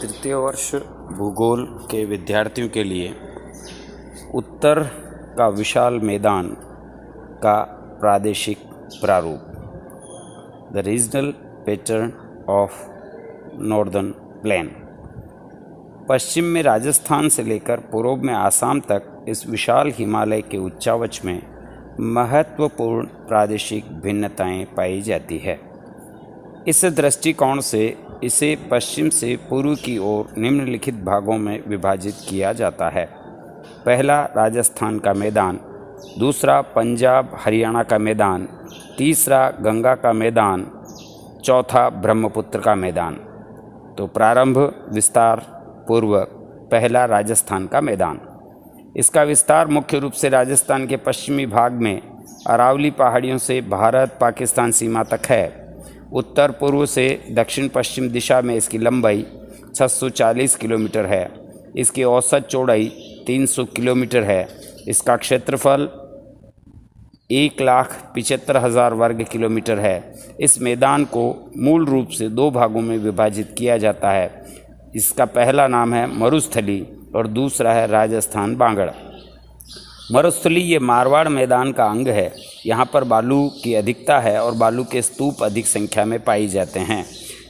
तृतीय वर्ष भूगोल के विद्यार्थियों के लिए उत्तर का विशाल मैदान का प्रादेशिक प्रारूप, the regional pattern of northern plain. पश्चिम में राजस्थान से लेकर पूर्व में आसाम तक इस विशाल हिमालय के उच्चावच में महत्वपूर्ण प्रादेशिक भिन्नताएं पाई जाती है। इस दृष्टिकोण से इसे पश्चिम से पूर्व की ओर निम्नलिखित भागों में विभाजित किया जाता है। पहला राजस्थान का मैदान, दूसरा पंजाब हरियाणा का मैदान, तीसरा गंगा का मैदान, चौथा ब्रह्मपुत्र का मैदान। तो प्रारंभ विस्तार पूर्वक पहला राजस्थान का मैदान। इसका विस्तार मुख्य रूप से राजस्थान के पश्चिमी भाग में अरावली पहाड़ियों से भारत पाकिस्तान सीमा तक है। उत्तर पूर्व से दक्षिण पश्चिम दिशा में इसकी लंबाई 640 किलोमीटर है। इसकी औसत चौड़ाई 300 किलोमीटर है। इसका क्षेत्रफल 1,75,000 वर्ग किलोमीटर है। इस मैदान को मूल रूप से दो भागों में विभाजित किया जाता है। इसका पहला नाम है मरुस्थली और दूसरा है राजस्थान बांगड़। मरुस्थली ये मारवाड़ मैदान का अंग है। यहाँ पर बालू की अधिकता है और बालू के स्तूप अधिक संख्या में पाई जाते हैं।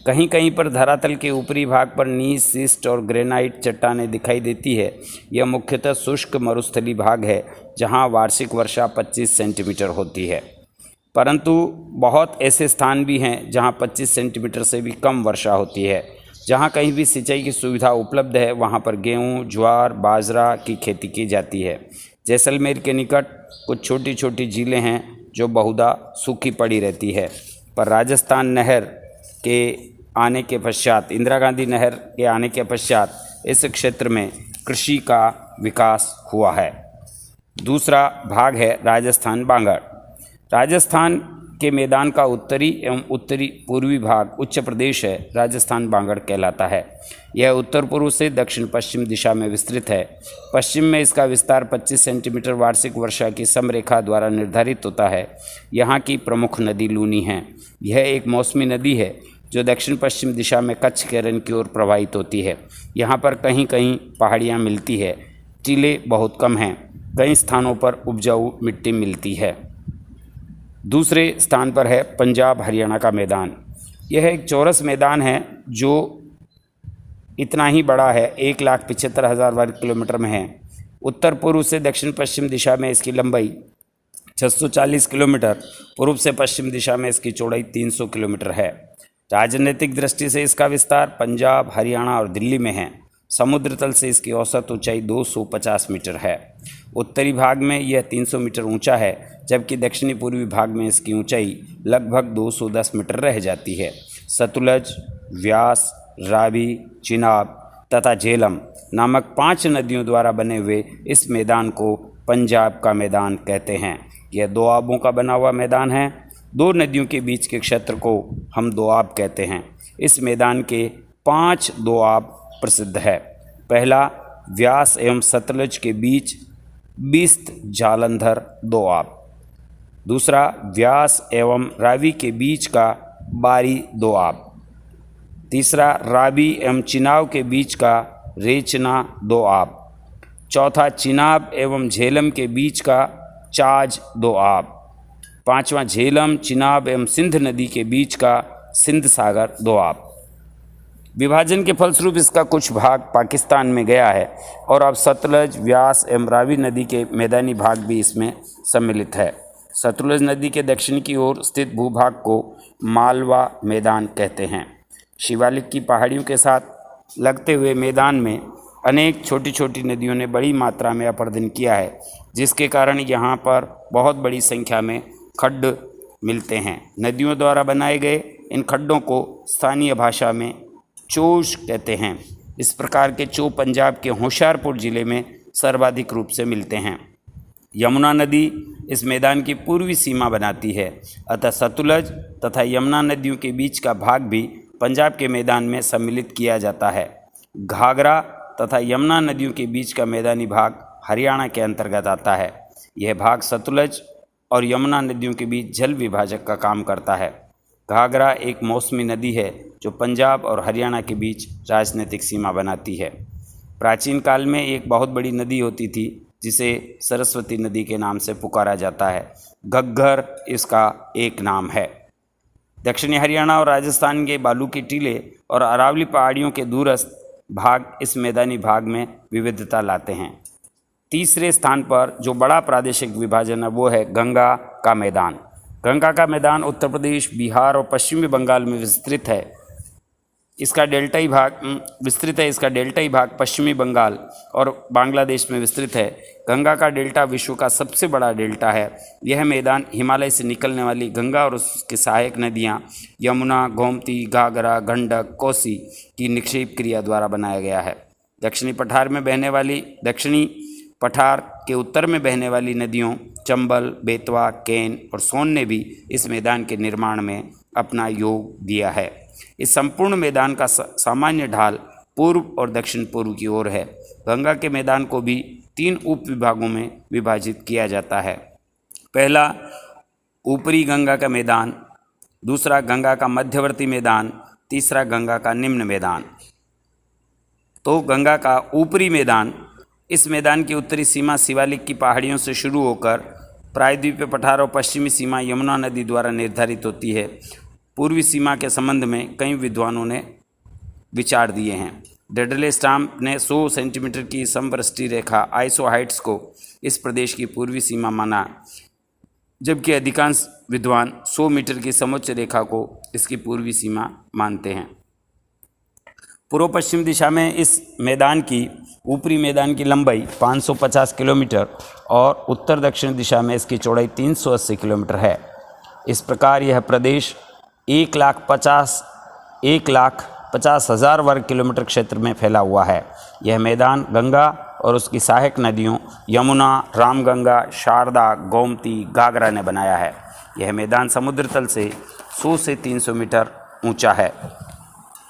कहीं कहीं पर धरातल के ऊपरी भाग पर नीस, सिस्ट और ग्रेनाइट चट्टानें दिखाई देती है। यह मुख्यतः शुष्क मरुस्थली भाग है जहाँ वार्षिक वर्षा 25 सेंटीमीटर होती है, परंतु बहुत ऐसे स्थान भी हैं जहाँ 25 सेंटीमीटर से भी कम वर्षा होती है। जहाँ कहीं भी सिंचाई की सुविधा उपलब्ध है वहाँ पर गेहूँ, ज्वार, बाजरा की खेती की जाती है। जैसलमेर के निकट कुछ छोटी छोटी झीलें हैं जो बहुधा सूखी पड़ी रहती है, पर राजस्थान नहर के आने के पश्चात, इंदिरा गांधी नहर के आने के पश्चात इस क्षेत्र में कृषि का विकास हुआ है। दूसरा भाग है राजस्थान बांगड़। राजस्थान के मैदान का उत्तरी एवं उत्तरी पूर्वी भाग उच्च प्रदेश है, राजस्थान बांगड़ कहलाता है। यह उत्तर पूर्व से दक्षिण पश्चिम दिशा में विस्तृत है। पश्चिम में इसका विस्तार 25 सेंटीमीटर वार्षिक वर्षा की समरेखा द्वारा निर्धारित होता है। यहाँ की प्रमुख नदी लूनी है। यह एक मौसमी नदी है जो दक्षिण पश्चिम दिशा में कच्छ के रन की ओर प्रवाहित होती है। यहाँ पर कहीं कहीं पहाड़ियाँ मिलती है। टीले बहुत कम हैं। कई स्थानों पर उपजाऊ मिट्टी मिलती है। दूसरे स्थान पर है पंजाब हरियाणा का मैदान। यह एक चौरस मैदान है जो इतना ही बड़ा है, 1,75,000 वर्ग किलोमीटर में है। उत्तर पूर्व से दक्षिण पश्चिम दिशा में इसकी लंबाई 640 किलोमीटर, पूर्व से पश्चिम दिशा में इसकी चौड़ाई 300 किलोमीटर है। राजनीतिक दृष्टि से इसका विस्तार पंजाब, हरियाणा और दिल्ली में है। समुद्र तल से इसकी औसत ऊंचाई 250 मीटर है। उत्तरी भाग में यह 300 मीटर ऊंचा है, जबकि दक्षिणी पूर्वी भाग में इसकी ऊंचाई लगभग 210 मीटर रह जाती है। सतलुज, व्यास, रावी, चिनाब तथा झेलम नामक 5 नदियों द्वारा बने हुए इस मैदान को पंजाब का मैदान कहते हैं। यह दोआबों का बना हुआ मैदान है। 2 नदियों के बीच के क्षेत्र को हम दोआब कहते हैं। इस मैदान के 5 दोआब प्रसिद्ध है। पहला व्यास एवं सतलुज के बीच बिस्त जालंधर दोआब, दूसरा व्यास एवं रावी के बीच का बारी दोआब, तीसरा रावी एवं चिनाब के बीच का रेचना दोआब, चौथा चिनाब एवं झेलम के बीच का चाज दोआब, पांचवा झेलम, चिनाब एवं सिंध नदी के बीच का सिंध सागर दोआब। विभाजन के फलस्वरूप इसका कुछ भाग पाकिस्तान में गया है और अब सतलज, व्यास एवं रावी नदी के मैदानी भाग भी इसमें सम्मिलित है। सतलुज नदी के दक्षिण की ओर स्थित भूभाग को मालवा मैदान कहते हैं। शिवालिक की पहाड़ियों के साथ लगते हुए मैदान में अनेक छोटी छोटी नदियों ने बड़ी मात्रा में अपरदन किया है, जिसके कारण यहाँ पर बहुत बड़ी संख्या में खड्ड मिलते हैं। नदियों द्वारा बनाए गए इन खड्डों को स्थानीय भाषा में चोश कहते हैं। इस प्रकार के चो पंजाब के होशियारपुर जिले में सर्वाधिक रूप से मिलते हैं। यमुना नदी इस मैदान की पूर्वी सीमा बनाती है, अतः सतलुज तथा यमुना नदियों के बीच का भाग भी पंजाब के मैदान में सम्मिलित किया जाता है। घाघरा तथा यमुना नदियों के बीच का मैदानी भाग हरियाणा के अंतर्गत आता है। यह भाग सतलुज और यमुना नदियों के बीच जल विभाजक का काम करता है। घाघरा एक मौसमी नदी है जो पंजाब और हरियाणा के बीच राजनीतिक सीमा बनाती है। प्राचीन काल में एक बहुत बड़ी नदी होती थी जिसे सरस्वती नदी के नाम से पुकारा जाता है। घग्गर इसका एक नाम है। दक्षिणी हरियाणा और राजस्थान के बालू की टीले और अरावली पहाड़ियों के दूरस्थ भाग इस मैदानी भाग में विविधता लाते हैं। तीसरे स्थान पर जो बड़ा प्रादेशिक विभाजन है वो है गंगा का मैदान। गंगा का मैदान उत्तर प्रदेश, बिहार और पश्चिमी बंगाल में विस्तृत है। इसका डेल्टाई भाग पश्चिमी बंगाल और बांग्लादेश में विस्तृत है। गंगा का डेल्टा विश्व का सबसे बड़ा डेल्टा है। यह मैदान हिमालय से निकलने वाली गंगा और उसकी सहायक नदियां यमुना, गोमती, घाघरा, गंडक, कोसी की निक्षेप क्रिया द्वारा बनाया गया है। दक्षिणी पठार के उत्तर में बहने वाली नदियों चंबल, बेतवा, केन और सोन ने भी इस मैदान के निर्माण में अपना योग दिया है। इस संपूर्ण मैदान का सामान्य ढाल पूर्व और दक्षिण पूर्व की ओर है। गंगा के मैदान को भी 3 उप विभागों में विभाजित किया जाता है। पहला ऊपरी गंगा का मैदान, दूसरा गंगा का मध्यवर्ती मैदान, तीसरा गंगा का निम्न मैदान। तो गंगा का ऊपरी मैदान, इस मैदान की उत्तरी सीमा शिवालिक की पहाड़ियों से शुरू होकर प्रायद्वीपीय पठार और पश्चिमी सीमा यमुना नदी द्वारा निर्धारित होती है। पूर्वी सीमा के संबंध में कई विद्वानों ने विचार दिए हैं। डेडले स्टाम्प ने 100 सेंटीमीटर की समवृष्टि रेखा आइसोहाइट्स को इस प्रदेश की पूर्वी सीमा माना, जबकि अधिकांश विद्वान 100 मीटर की समोच्च रेखा को इसकी पूर्वी सीमा मानते हैं। पूर्व पश्चिम दिशा में इस मैदान की ऊपरी मैदान की लंबाई 550 किलोमीटर और उत्तर दक्षिण दिशा में इसकी चौड़ाई 380 किलोमीटर है। इस प्रकार यह प्रदेश 1,50,000 वर्ग किलोमीटर क्षेत्र में फैला हुआ है। यह मैदान गंगा और उसकी सहायक नदियों यमुना, रामगंगा, शारदा, गोमती, घाघरा ने बनाया है। यह मैदान समुद्र तल से 100 से 300 मीटर ऊंचा है।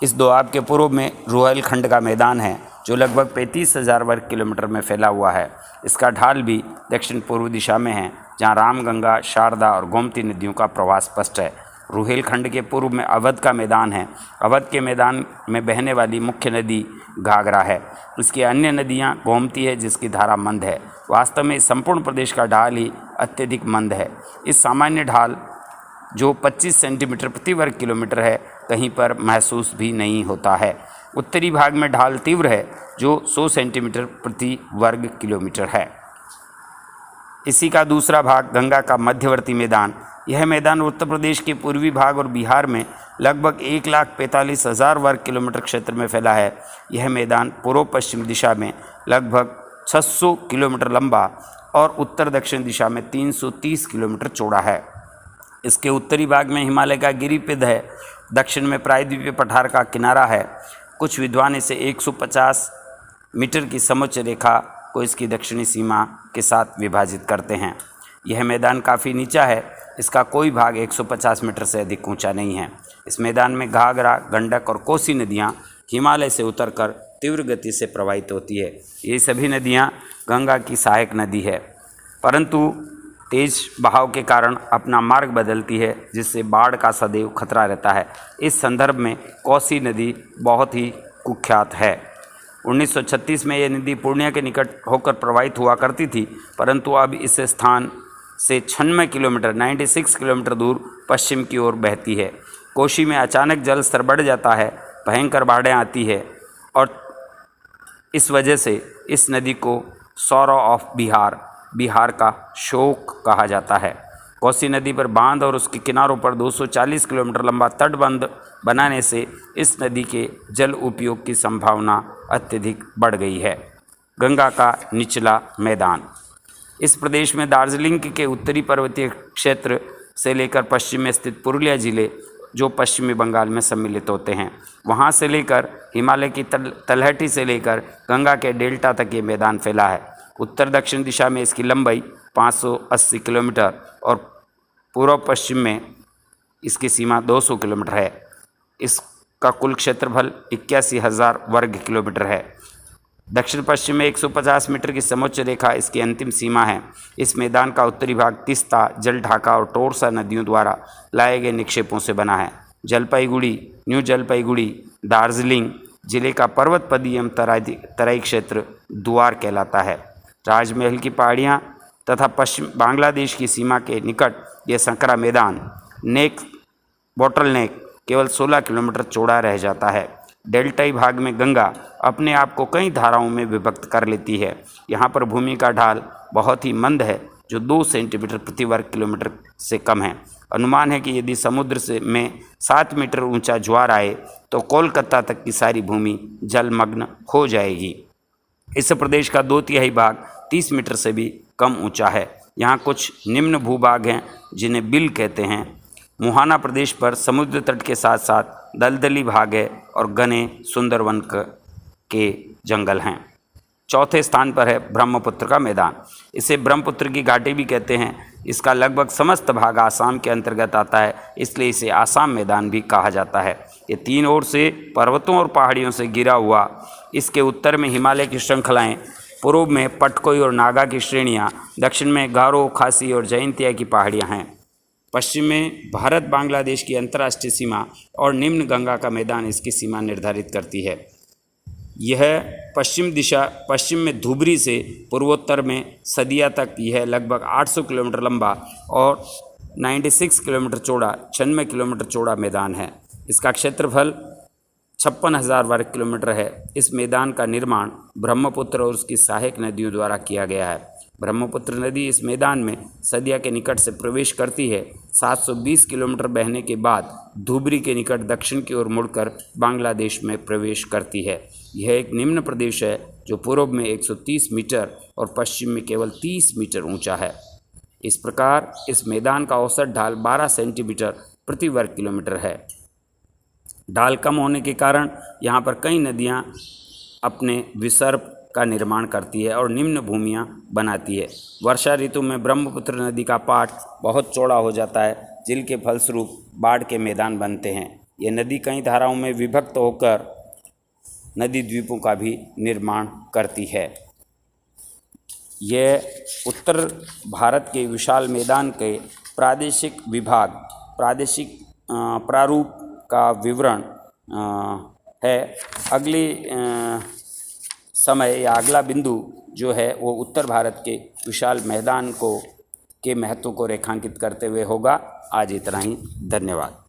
इस दोआब के पूर्व में रुहेलखंड का मैदान है जो लगभग 35,000 वर्ग किलोमीटर में फैला हुआ है। इसका ढाल भी दक्षिण पूर्व दिशा में है जहाँ रामगंगा, शारदा और गोमती नदियों का प्रवाह स्पष्ट है। रुहेलखंड के पूर्व में अवध का मैदान है। अवध के मैदान में बहने वाली मुख्य नदी घाघरा है। इसकी अन्य नदियाँ गोमती है जिसकी धारा मंद है। वास्तव में इस संपूर्ण प्रदेश का ढाल ही अत्यधिक मंद है। इस सामान्य ढाल जो 25 सेंटीमीटर प्रति वर्ग किलोमीटर है कहीं पर महसूस भी नहीं होता है। उत्तरी भाग में ढाल तीव्र है जो 100 सेंटीमीटर प्रति वर्ग किलोमीटर है। इसी का दूसरा भाग गंगा का मध्यवर्ती मैदान। यह मैदान उत्तर प्रदेश के पूर्वी भाग और बिहार में लगभग 1,45,000 वर्ग किलोमीटर क्षेत्र में फैला है। यह मैदान पूर्व पश्चिम दिशा में लगभग 600 किलोमीटर लंबा और उत्तर दक्षिण दिशा में 330 किलोमीटर चौड़ा है। इसके उत्तरी भाग में हिमालय का गिरिपद है। दक्षिण में प्रायद्वीपीय पठार का किनारा है। कुछ विद्वान इसे 150 मीटर की समोच्च रेखा को इसकी दक्षिणी सीमा के साथ विभाजित करते हैं। यह मैदान काफ़ी नीचा है। इसका कोई भाग 150 मीटर से अधिक ऊंचा नहीं है। इस मैदान में घाघरा, गंडक और कोसी नदियाँ हिमालय से उतरकर तीव्र गति से प्रवाहित होती है। ये सभी नदियाँ गंगा की सहायक नदी है, परंतु तेज बहाव के कारण अपना मार्ग बदलती है जिससे बाढ़ का सदैव खतरा रहता है। इस संदर्भ में कोसी नदी बहुत ही कुख्यात है। 1936 में यह नदी पूर्णिया के निकट होकर प्रवाहित हुआ करती थी, परंतु अब इस स्थान से 96 किलोमीटर दूर पश्चिम की ओर बहती है। कोसी में अचानक जल स्तर बढ़ जाता है, भयंकर बाढ़ें आती है और इस वजह से इस नदी को सौरो ऑफ बिहार का शोक कहा जाता है। कोसी नदी पर बांध और उसके किनारों पर 240 किलोमीटर लंबा तटबंध बनाने से इस नदी के जल उपयोग की संभावना अत्यधिक बढ़ गई है। गंगा का निचला मैदान। इस प्रदेश में दार्जिलिंग के उत्तरी पर्वतीय क्षेत्र से लेकर पश्चिम में स्थित पुरुलिया जिले जो पश्चिमी बंगाल में सम्मिलित होते हैं, वहाँ से लेकर हिमालय की तलहटी से लेकर गंगा के डेल्टा तक ये मैदान फैला है। उत्तर दक्षिण दिशा में इसकी लंबाई 580 किलोमीटर और पूर्व पश्चिम में इसकी सीमा 200 किलोमीटर है। इसका कुल क्षेत्रफल 81,000 वर्ग किलोमीटर है। दक्षिण पश्चिम में 150 मीटर की समोच्च रेखा इसकी अंतिम सीमा है। इस मैदान का उत्तरी भाग तिस्ता, जलढाका और टोरसा नदियों द्वारा लाए गए निक्षेपों से बना है। जलपाईगुड़ी, न्यू जलपाईगुड़ी, दार्जिलिंग जिले का पर्वतपदी एवं तराई क्षेत्र दुआर कहलाता है। राजमहल की पहाड़ियाँ तथा पश्चिम बांग्लादेश की सीमा के निकट यह संकरा मैदान बोटलनेक केवल 16 किलोमीटर चौड़ा रह जाता है। डेल्टाई भाग में गंगा अपने आप को कई धाराओं में विभक्त कर लेती है। यहाँ पर भूमि का ढाल बहुत ही मंद है, जो 2 सेंटीमीटर प्रति वर्ग किलोमीटर से कम है। अनुमान है कि यदि समुद्र से में 7 मीटर ऊंचा ज्वार आए तो कोलकाता तक की सारी भूमि जलमग्न हो जाएगी। इस प्रदेश का 2/3 भाग 30 मीटर से भी कम ऊंचा है। यहाँ कुछ निम्न भूभाग हैं जिन्हें बिल कहते हैं। मुहाना प्रदेश पर समुद्र तट के साथ साथ दलदली भाग है और घने सुंदरवन के जंगल हैं। चौथे स्थान पर है ब्रह्मपुत्र का मैदान। इसे ब्रह्मपुत्र की घाटी भी कहते हैं। इसका लगभग समस्त भाग आसाम के अंतर्गत आता है, इसलिए इसे आसाम मैदान भी कहा जाता है। ये 3 ओर से पर्वतों और पहाड़ियों से घिरा हुआ, इसके उत्तर में हिमालय की श्रृंखलाएँ, पूर्व में पटकोई और नागा की श्रेणियाँ, दक्षिण में गारो, खासी और जयंतिया की पहाड़ियाँ हैं। पश्चिम में भारत बांग्लादेश की अंतर्राष्ट्रीय सीमा और निम्न गंगा का मैदान इसकी सीमा निर्धारित करती है। यह पश्चिम में धुबरी से पूर्वोत्तर में सदिया तक यह लगभग 800 किलोमीटर लंबा और 96 किलोमीटर चौड़ा 96 किलोमीटर चौड़ा मैदान है। इसका क्षेत्रफल 56,000 वर्ग किलोमीटर है। इस मैदान का निर्माण ब्रह्मपुत्र और उसकी सहायक नदियों द्वारा किया गया है। ब्रह्मपुत्र नदी इस मैदान में सदिया के निकट से प्रवेश करती है। 720 किलोमीटर बहने के बाद धुबरी के निकट दक्षिण की ओर मुड़कर बांग्लादेश में प्रवेश करती है। यह एक निम्न प्रदेश है जो पूर्व में 130 मीटर और पश्चिम में केवल 30 मीटर ऊंचा है। इस प्रकार इस मैदान का औसत ढाल 12 सेंटीमीटर प्रति वर्ग किलोमीटर है। ढाल कम होने के कारण यहाँ पर कई नदियाँ अपने विसर्ग का निर्माण करती है और निम्न भूमियाँ बनाती है। वर्षा ऋतु में ब्रह्मपुत्र नदी का पाट बहुत चौड़ा हो जाता है, जिसके फलस्वरूप बाढ़ के मैदान बनते हैं। ये नदी कई धाराओं में विभक्त होकर नदी द्वीपों का भी निर्माण करती है। यह उत्तर भारत के विशाल मैदान के प्रादेशिक प्रारूप का विवरण है। अगली समय या अगला बिंदु जो है वो उत्तर भारत के विशाल मैदान के महत्व को रेखांकित करते हुए होगा। आज इतना ही, धन्यवाद।